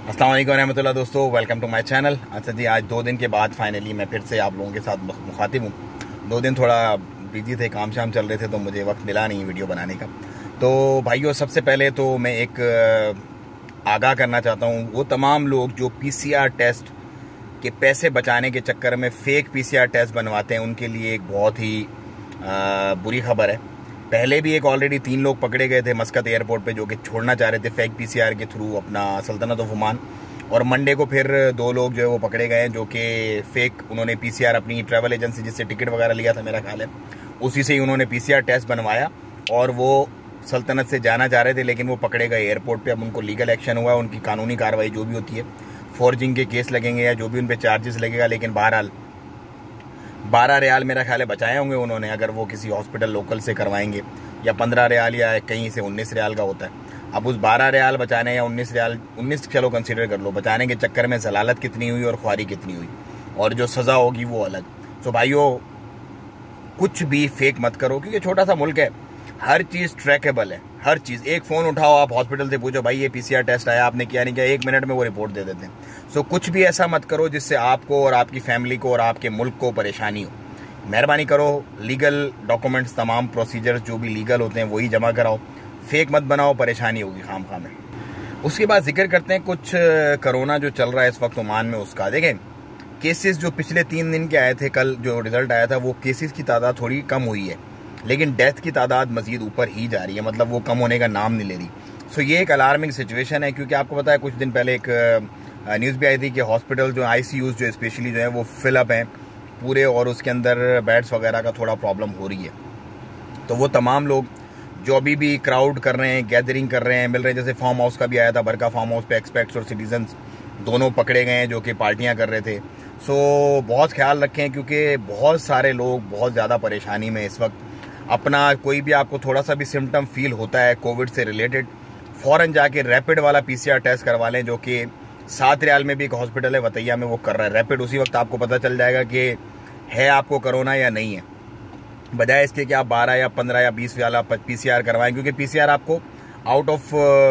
अस्सलाम वालेकुम रहमतुल्लाह दोस्तों, वेलकम टू माय चैनल। अच्छा जी, आज 2 दिन के बाद फाइनली मैं फिर से आप लोगों के साथ मुखातिब हूँ। 2 दिन थोड़ा बिजी थे, काम शाम चल रहे थे, तो मुझे वक्त मिला नहीं वीडियो बनाने का। तो भाइयों, सबसे पहले तो मैं एक आगाह करना चाहता हूँ वो तमाम लोग जो PCR टेस्ट के पैसे बचाने के चक्कर में फ़ेक PCR टेस्ट बनवाते हैं, उनके लिए एक बहुत ही बुरी खबर है। पहले भी एक ऑलरेडी 3 लोग पकड़े गए थे मस्कत एयरपोर्ट पे, जो कि छोड़ना चाह रहे थे फेक PCR के थ्रू अपना सल्तनत ऑफ ओमान। और मंडे को फिर 2 लोग जो है वो पकड़े गए हैं, जो कि फेक उन्होंने PCR अपनी ट्रैवल एजेंसी जिससे टिकट वगैरह लिया था, मेरा ख्याल है उसी से ही उन्होंने PCR टेस्ट बनवाया और वो सल्तनत से जाना चाह रहे थे, लेकिन वो पकड़े गए एयरपोर्ट पर। अब उनको लीगल एक्शन हुआ, उनकी कानूनी कार्रवाई जो भी होती है, फॉर्जिंग के केस लगेंगे या जो भी उन पर चार्जेस लगेगा। लेकिन बहरहाल 12 रियाल मेरा ख्याल है बचाए होंगे उन्होंने, अगर वो किसी हॉस्पिटल लोकल से करवाएंगे, या 15 रियाल या कहीं से 19 रियाल का होता है। अब उस 12 रियाल बचाने या 19 रियाल, 19 चलो कंसीडर कर लो, बचाने के चक्कर में जलालत कितनी हुई और ख्वारी कितनी हुई, और जो सज़ा होगी वो अलग। तो भाइयों, कुछ भी फेक मत करो, क्योंकि छोटा सा मुल्क है, हर चीज़ ट्रैकेबल है, हर चीज़। एक फ़ोन उठाओ, आप हॉस्पिटल से पूछो भाई ये PCR टेस्ट आया, आपने किया नहीं किया, 1 मिनट में वो रिपोर्ट दे देते हैं। सो कुछ भी ऐसा मत करो जिससे आपको और आपकी फैमिली को और आपके मुल्क को परेशानी हो। मेहरबानी करो, लीगल डॉक्यूमेंट्स, तमाम प्रोसीजर्स जो भी लीगल होते हैं वही जमा कराओ, फेक मत बनाओ, परेशानी होगी खाम में। उसके बाद जिक्र करते हैं कुछ कोरोना जो चल रहा है इस वक्त ओमान में उसका। देखें, केसेस जो पिछले 3 दिन के आए थे, कल जो रिजल्ट आया था, वो केसेस की तादाद थोड़ी कम हुई है, लेकिन डेथ की तादाद मजीद ऊपर ही जा रही है, मतलब वो कम होने का नाम नहीं ले रही। सो ये एक अलार्मिंग सिचुएशन है, क्योंकि आपको पता है कुछ दिन पहले एक न्यूज़ भी आई थी कि हॉस्पिटल जो ICUs जो स्पेशली जो है वो फिलअप हैं पूरे, और उसके अंदर बेड्स वगैरह का थोड़ा प्रॉब्लम हो रही है। तो वो तमाम लोग जो अभी भी क्राउड कर रहे हैं, गैदरिंग कर रहे हैं, मिल रहे हैं, जैसे फार्म हाउस का भी आया था, बरका फार्म हाउस पे एक्सपेक्ट्स और सिटीजन्स दोनों पकड़े गए हैं जो कि पार्टियां कर रहे थे। सो बहुत ख्याल रखें, क्योंकि बहुत सारे लोग बहुत ज़्यादा परेशानी में इस वक्त। अपना कोई भी आपको थोड़ा सा भी सिम्टम फील होता है कोविड से रिलेटेड, फ़ौरन जाके रैपिड वाला PCR टेस्ट करवा लें, जो कि 7 रियाल में भी एक हॉस्पिटल है वतैया में, वो कर रहा है रैपिड। उसी वक्त आपको पता चल जाएगा कि है आपको कोरोना या नहीं है, बजाय इसके कि आप 12 या 15 या 20 वाला PCR करवाएं, क्योंकि PCR आपको आउट ऑफ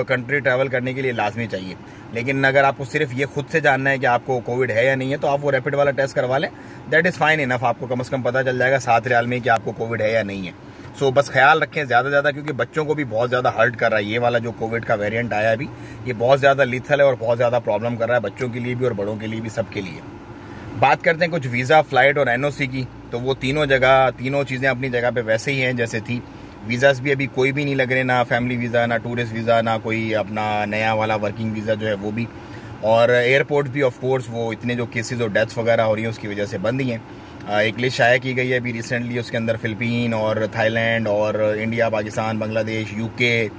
कंट्री ट्रैवल करने के लिए लाजमी चाहिए। लेकिन अगर आपको सिर्फ ये खुद से जानना है कि आपको कोविड है या नहीं है, तो आप वो रैपिड वाला टेस्ट करवा लें, दैट इज़ फाइन इनफ। आपको कम से कम पता चल जाएगा 7 रियाल में कि आपको कोविड है या नहीं है। सो बस ख्याल रखें ज़्यादा से ज़्यादा, क्योंकि बच्चों को भी बहुत ज़्यादा हर्ट कर रहा है। ये वाला जो कोविड का वेरिएंट आया अभी, ये बहुत ज़्यादा लीथल है और बहुत ज़्यादा प्रॉब्लम कर रहा है, बच्चों के लिए भी और बड़ों के लिए भी, सबके लिए। बात करते हैं कुछ वीज़ा, फ्लाइट और NOC की। तो वो तीनों चीज़ें अपनी जगह पे वैसे ही हैं जैसे थी। वीज़ास भी अभी कोई भी नहीं लग रहे, ना फैमिली वीज़ा, ना टूरिस्ट वीज़ा, ना कोई अपना नया वाला वर्किंग वीज़ा जो है वो भी। और एयरपोर्ट भी ऑफ कोर्स वो इतने जो केसेस और डेथ्स वगैरह हो रही हैं उसकी वजह से बंद ही हैं। एक लिस्ट शाया की गई है अभी रिसेंटली, उसके अंदर फ़िलिपीन और थाईलैंड और India, Pakistan, Bangladesh, UK,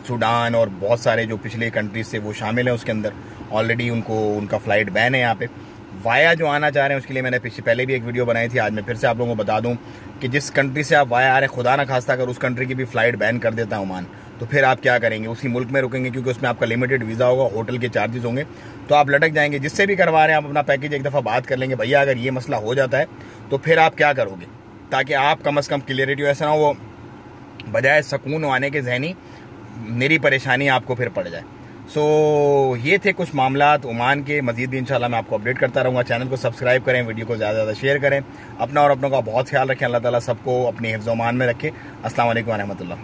Sudan और बहुत सारे जो पिछले कंट्रीज से वो शामिल हैं। उसके अंदर ऑलरेडी उनका फ़्लाइट बैन है। यहाँ पे वाया जो आना चाह रहे हैं उसके लिए मैंने पहले भी एक वीडियो बनाई थी। आज मैं फिर से आप लोगों को बता दूं कि जिस कंट्री से आप वाया आ रहे हैं, खुदा ना खास्ता अगर उस कंट्री की भी फ़्लाइट बैन कर देता है ओमान, तो फिर आप क्या करेंगे? उसी मुल्क में रुकेंगे, क्योंकि उसमें आपका लिमिटेड वीज़ा होगा, होटल के चार्जेस होंगे, तो आप लटक जाएंगे। जिससे भी करवा रहे हैं आप अपना पैकेज एक दफ़ा बात कर लेंगे, भैया अगर ये मसला हो जाता है तो फिर आप क्या करोगे, ताकि आप कम अज़ कम क्लियरिटी हो। ऐसा ना हो बजाय सुकून आने के ज़हनी मेरी परेशानी आपको फिर पड़ जाए। सो ये थे कुछ मामलात ओमान के। मज़ीद भी इंशाल्लाह मैं आपको अपडेट करता रहूँगा। चैनल को सब्सक्राइब करें, वीडियो को ज़्यादा से ज़्यादा शेयर करें, अपना और अपनों का बहुत ख्याल रखें। अल्लाह ताला सबको अपने हिफ्ज़-ओ-अमान में रखे। अस्सलाम वालेकुम व रहमतुल्लाह।